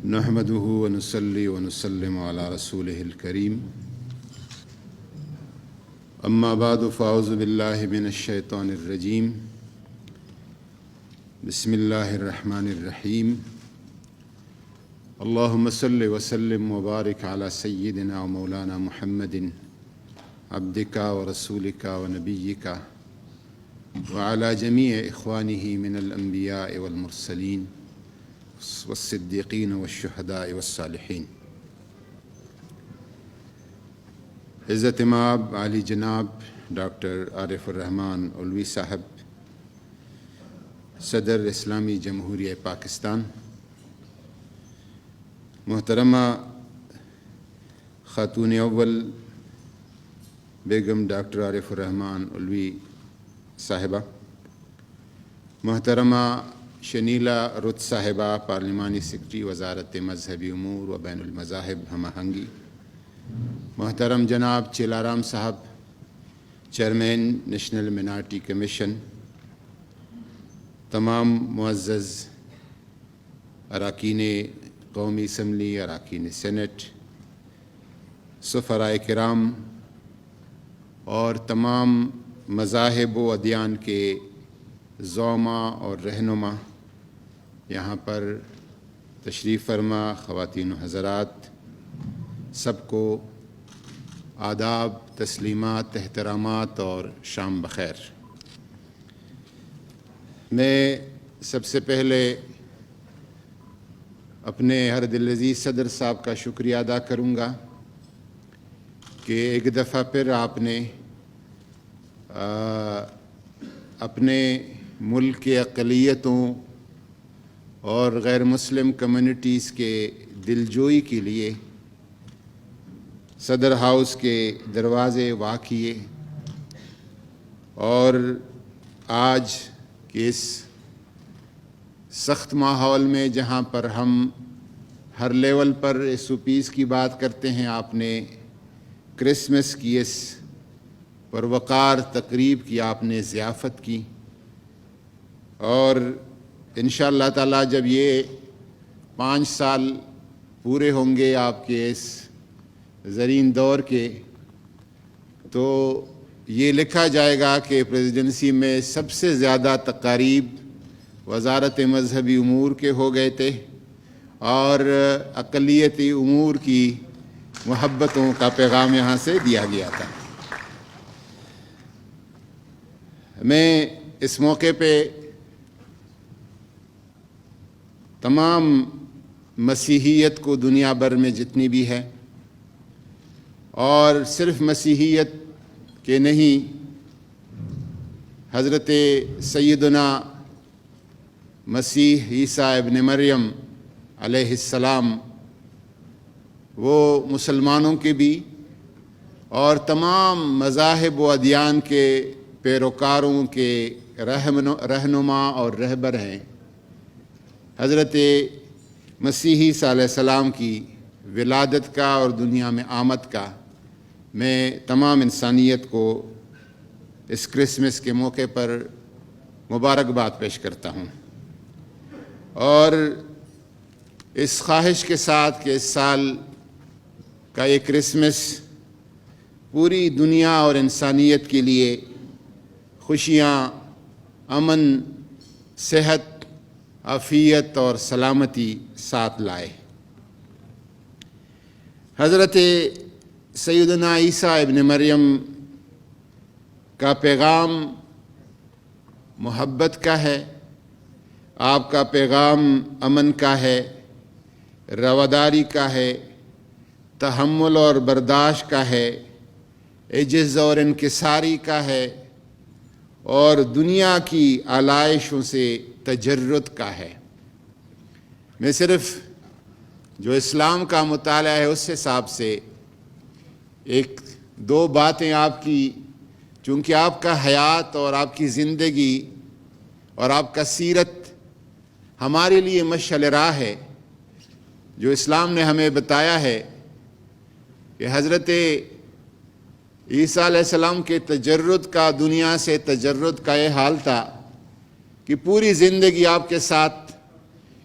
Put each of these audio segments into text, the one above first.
نحمده ونصلي ونسلم على رسوله الكريم أما بعد فأعوذ بالله من الشيطان الرجيم بسم الله الرحمن الرحيم اللهم صل وسلم وبارك على سيدنا ومولانا محمد عبدك ورسولك ونبيك وعلى جميع إخوانه من الأنبياء والمرسلين والصدیقین والشہداء والصالحین۔ عزت مآب عالی جناب ڈاکٹر عارف الرحمن علوی صاحب، صدر اسلامی جمہوریہ پاکستان، محترمہ خاتون اول بیگم ڈاکٹر عارف الرحمن علوی صاحبہ، محترمہ شنیلا رت صاحبہ، پارلیمانی سیکرٹری وزارت مذہبی امور و بین المذاہب ہم آہنگی، محترم جناب چیلارام صاحب، چیئرمین نیشنل مائنارٹی کمیشن، تمام معزز اراکین قومی اسمبلی، اراکین سینٹ، سفرائے کرام اور تمام مذاہب و ادیان کے زعماء اور رہنما، یہاں پر تشریف فرما خواتین و حضرات، سب کو آداب، تسلیمات، احترامات اور شام بخیر۔ میں سب سے پہلے اپنے ہر دل عزیز صدر صاحب کا شکریہ ادا کروں گا کہ ایک دفعہ پھر آپ نے اپنے ملک کے اقلیتوں اور غیر مسلم کمیونٹیز کے دلجوئی کے لیے صدر ہاؤس کے دروازے وا کیے، اور آج کے اس سخت ماحول میں جہاں پر ہم ہر لیول پر ایس او پیز کی بات کرتے ہیں، آپ نے کرسمس کی اس پروقار تقریب کی آپ نے ضیافت کی، اور انشاءاللہ تعالی جب یہ 5 سال پورے ہوں گے آپ کے اس زرین دور کے، تو یہ لکھا جائے گا کہ پریزیڈنسی میں سب سے زیادہ تقاریب وزارت مذہبی امور کے ہو گئے تھے، اور اقلیتی امور کی محبتوں کا پیغام یہاں سے دیا گیا تھا۔ میں اس موقع پہ تمام مسیحیت کو دنیا بھر میں جتنی بھی ہے، اور صرف مسیحیت کے نہیں، حضرت سیدنا مسیح عیسیٰ ابن مریم علیہ السلام، وہ مسلمانوں کے بھی اور تمام مذاہب و ادیان کے پیروکاروں کے رہنما اور رہبر ہیں۔ حضرت مسیح صلی اللہ علیہ السلام کی ولادت کا اور دنیا میں آمد کا میں تمام انسانیت کو اس کرسمس کے موقع پر مبارکباد پیش کرتا ہوں، اور اس خواہش کے ساتھ کہ اس سال کا یہ کرسمس پوری دنیا اور انسانیت کے لیے خوشیاں، امن، صحت، عافیت اور سلامتی ساتھ لائے۔ حضرت سیدنا عیسیٰ ابن مریم کا پیغام محبت کا ہے، آپ کا پیغام امن کا ہے، رواداری کا ہے، تحمل اور برداشت کا ہے، عجز اور انکساری کا ہے، اور دنیا کی آلائشوں سے تجرد کا ہے۔ میں صرف جو اسلام کا مطالعہ ہے اس حساب سے 1-2 باتیں آپ کی، چونکہ آپ کا حیات اور آپ کی زندگی اور آپ کا سیرت ہمارے لیے مشعل راہ ہے، جو اسلام نے ہمیں بتایا ہے کہ حضرت عیسیٰ علیہ السلام کے تجرد کا، دنیا سے تجرد کا یہ حال تھا کہ پوری زندگی آپ کے ساتھ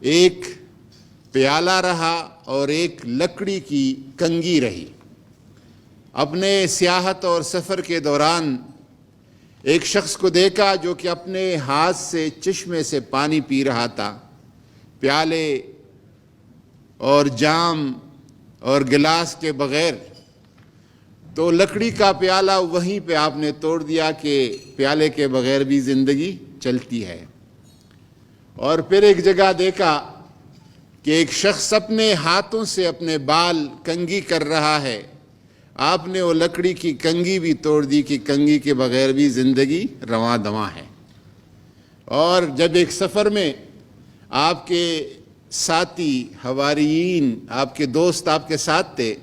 ایک پیالہ رہا اور ایک لکڑی کی کنگھی رہی۔ اپنے سیاحت اور سفر کے دوران ایک شخص کو دیکھا جو کہ اپنے ہاتھ سے چشمے سے پانی پی رہا تھا، پیالے اور جام اور گلاس کے بغیر۔ تو لکڑی کا پیالہ وہیں پہ آپ نے توڑ دیا کہ پیالے کے بغیر بھی زندگی چلتی ہے۔ اور پھر ایک جگہ دیکھا کہ ایک شخص اپنے ہاتھوں سے اپنے بال کنگھی کر رہا ہے، آپ نے وہ لکڑی کی کنگھی بھی توڑ دی کہ کنگھی کے بغیر بھی زندگی رواں دواں ہے۔ اور جب ایک سفر میں آپ کے ساتھی حواریین، آپ کے دوست آپ کے ساتھ تھے،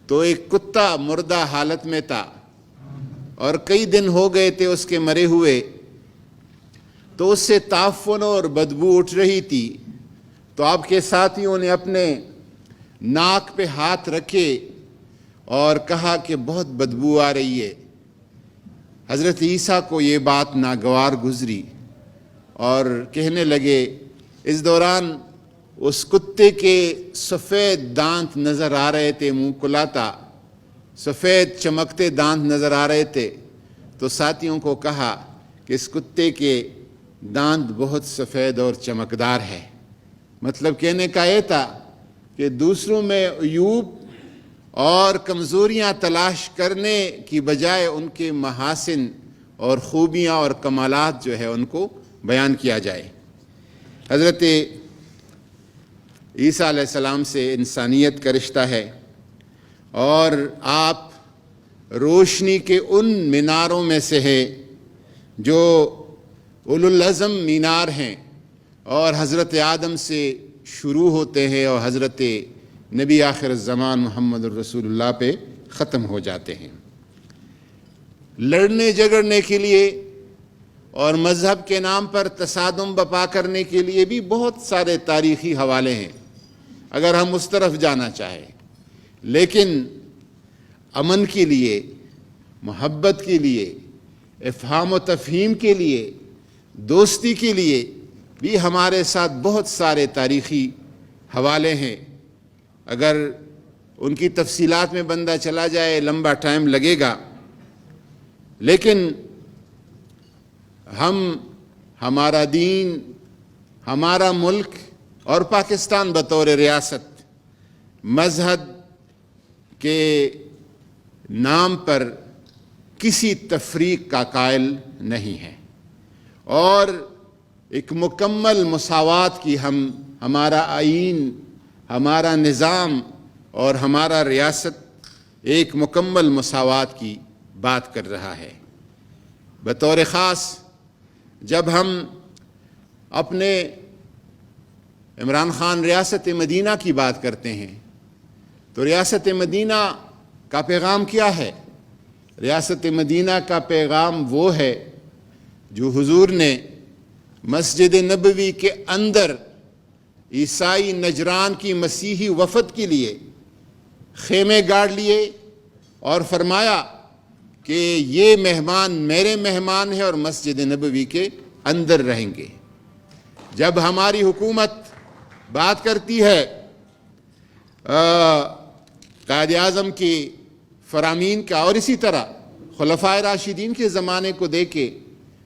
تو ایک کتا مردہ حالت میں تھا اور کئی دن ہو گئے تھے اس کے مرے ہوئے، تو اس سے تعفن اور بدبو اٹھ رہی تھی۔ تو آپ کے ساتھیوں نے اپنے ناک پہ ہاتھ رکھے اور کہا کہ بہت بدبو آ رہی ہے۔ حضرت عیسیٰ کو یہ بات ناگوار گزری اور کہنے لگے، اس دوران اس کتے کے سفید دانت نظر آ رہے تھے، منہ کھلا تھا، سفید چمکتے دانت نظر آ رہے تھے۔ تو ساتھیوں کو کہا کہ اس کتے کے دانت بہت سفید اور چمکدار ہے۔ مطلب کہنے کا یہ تھا کہ دوسروں میں عیوب اور کمزوریاں تلاش کرنے کی بجائے ان کے محاسن اور خوبیاں اور کمالات جو ہے ان کو بیان کیا جائے۔ حضرت عیسیٰ علیہ السلام سے انسانیت کا رشتہ ہے، اور آپ روشنی کے ان میناروں میں سے ہیں جو اولو العزم مینار ہیں، اور حضرت آدم سے شروع ہوتے ہیں اور حضرت نبی آخر الزمان محمد الرسول اللہ پہ ختم ہو جاتے ہیں۔ لڑنے جھگڑنے کے لیے اور مذہب کے نام پر تصادم بپا کرنے کے لیے بھی بہت سارے تاریخی حوالے ہیں اگر ہم اس طرف جانا چاہیں، لیکن امن کے لیے، محبت کے لیے، افہام و تفہیم کے لیے، دوستی کے لیے بھی ہمارے ساتھ بہت سارے تاریخی حوالے ہیں۔ اگر ان کی تفصیلات میں بندہ چلا جائے لمبا ٹائم لگے گا، لیکن ہمارا دین، ہمارا ملک اور پاکستان بطور ریاست مذہب کے نام پر کسی تفریق کا قائل نہیں ہے، اور ایک مکمل مساوات کی ہمارا آئین، ہمارا نظام اور ہمارا ریاست ایک مکمل مساوات کی بات کر رہا ہے۔ بطور خاص جب ہم اپنے عمران خان ریاست مدینہ کی بات کرتے ہیں تو ریاست مدینہ کا پیغام کیا ہے؟ ریاست مدینہ کا پیغام وہ ہے جو حضور نے مسجد نبوی کے اندر عیسائی نجران کی مسیحی وفد کے لیے خیمے گاڑ لیے اور فرمایا کہ یہ مہمان میرے مہمان ہیں اور مسجد نبوی کے اندر رہیں گے۔ جب ہماری حکومت بات کرتی ہے قائد اعظم کی فرامین کا، اور اسی طرح خلفائے راشدین کے زمانے کو دیکھے،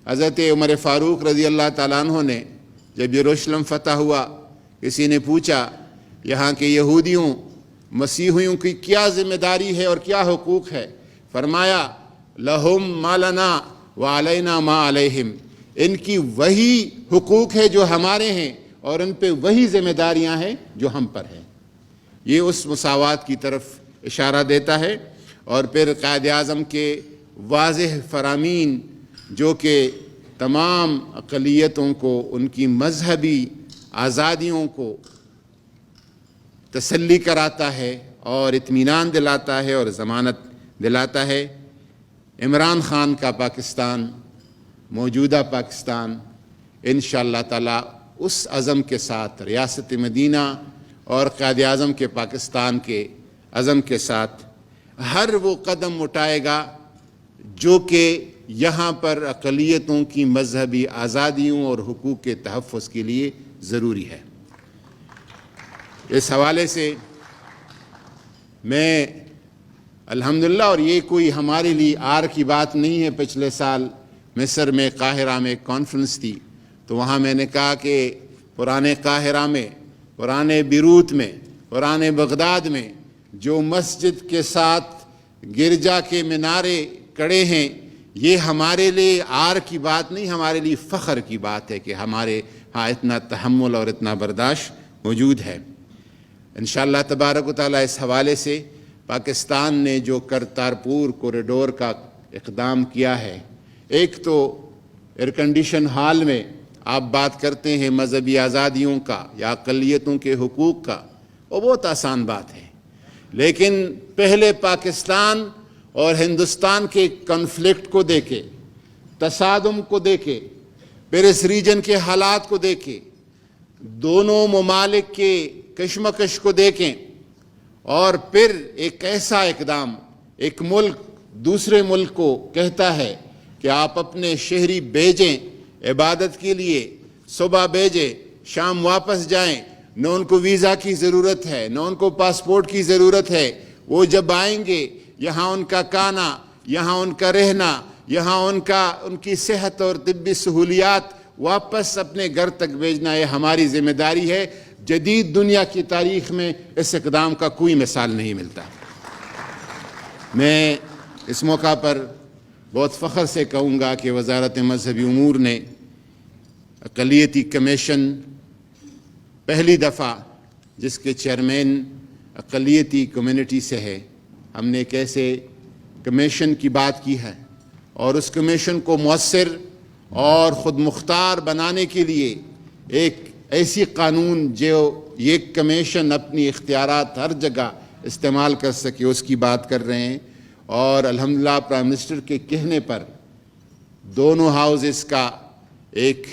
حضرت عمر فاروق رضی اللہ تعالیٰ عنہ نے جب یروشلم فتح ہوا، کسی نے پوچھا یہاں کے یہودیوں مسیحیوں کی کیا ذمہ داری ہے اور کیا حقوق ہے؟ فرمایا لہم ما لنا وعلینا ما علیہم، ان کی وہی حقوق ہے جو ہمارے ہیں اور ان پہ وہی ذمہ داریاں ہیں جو ہم پر ہیں۔ یہ اس مساوات کی طرف اشارہ دیتا ہے۔ اور پھر قائد اعظم کے واضح فرامین جو کہ تمام اقلیتوں کو ان کی مذہبی آزادیوں کو تسلی کراتا ہے اور اطمینان دلاتا ہے اور ضمانت دلاتا ہے۔ عمران خان کا پاکستان، موجودہ پاکستان انشاءاللہ تعالی اس عزم کے ساتھ، ریاست مدینہ اور قائد اعظم کے پاکستان کے عزم کے ساتھ ہر وہ قدم اٹھائے گا جو کہ یہاں پر اقلیتوں کی مذہبی آزادیوں اور حقوق کے تحفظ کے لیے ضروری ہے۔ اس حوالے سے میں الحمدللہ، اور یہ کوئی ہمارے لیے آر کی بات نہیں ہے، پچھلے سال مصر میں قاہرہ میں ایک کانفرنس تھی، تو وہاں میں نے کہا کہ پرانے قاہرہ میں، پرانے بیروت میں، پرانے بغداد میں جو مسجد کے ساتھ گرجا کے مینارے کڑے ہیں، یہ ہمارے لیے آر کی بات نہیں، ہمارے لیے فخر کی بات ہے کہ ہمارے ہاں اتنا تحمل اور اتنا برداشت موجود ہے۔ انشاءاللہ تبارک و تعالیٰ اس حوالے سے پاکستان نے جو کرتارپور کوریڈور کا اقدام کیا ہے، ایک تو ایئر کنڈیشن ہال میں آپ بات کرتے ہیں مذہبی آزادیوں کا یا اقلیتوں کے حقوق کا، وہ بہت آسان بات ہے، لیکن پہلے پاکستان اور ہندوستان کے کنفلکٹ کو دیکھے، تصادم کو دیکھے، پھر اس ریجن کے حالات کو دیکھیں، دونوں ممالک کے کشمکش کو دیکھیں، اور پھر ایک ایسا اقدام، ایک ملک دوسرے ملک کو کہتا ہے کہ آپ اپنے شہری بھیجیں عبادت کے لیے، صبح بھیجیں شام واپس جائیں، نہ ان کو ویزا کی ضرورت ہے، نہ ان کو پاسپورٹ کی ضرورت ہے، وہ جب آئیں گے یہاں ان کا کھانا، یہاں ان کا رہنا، یہاں ان کی صحت اور طبی سہولیات واپس اپنے گھر تک بھیجنا، یہ ہماری ذمہ داری ہے۔ جدید دنیا کی تاریخ میں اس اقدام کا کوئی مثال نہیں ملتا۔ میں اس موقع پر بہت فخر سے کہوں گا کہ وزارت مذہبی امور نے اقلیتی کمیشن پہلی دفعہ، جس کے چیئرمین اقلیتی کمیونٹی سے ہے، ہم نے ایک ایسے کمیشن کی بات کی ہے، اور اس کمیشن کو مؤثر اور خود مختار بنانے کے لیے ایک ایسی قانون جو یہ کمیشن اپنی اختیارات ہر جگہ استعمال کر سکے، اس کی بات کر رہے ہیں، اور الحمدللہ پرائم منسٹر کے کہنے پر دونوں ہاؤسز کا ایک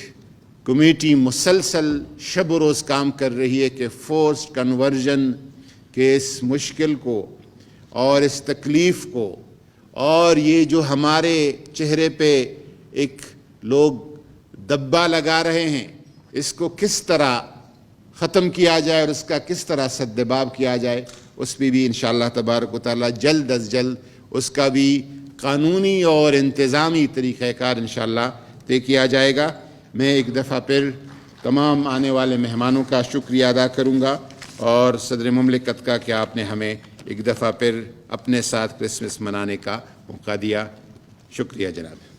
کمیٹی مسلسل شب و روز کام کر رہی ہے کہ فورسڈ کنورژن کے اس مشکل کو اور اس تکلیف کو، اور یہ جو ہمارے چہرے پہ ایک لوگ دبا لگا رہے ہیں، اس کو کس طرح ختم کیا جائے اور اس کا کس طرح سدباب کیا جائے، اس پہ بھی انشاءاللہ تبارک و تعالیٰ جلد از جلد اس کا بھی قانونی اور انتظامی طریقہ کار انشاءاللہ طے کیا جائے گا۔ میں ایک دفعہ پھر تمام آنے والے مہمانوں کا شکریہ ادا کروں گا، اور صدر مملکت کا کہ آپ نے ہمیں ایک دفعہ پھر اپنے ساتھ کرسمس منانے کا موقع دیا۔ شکریہ جناب۔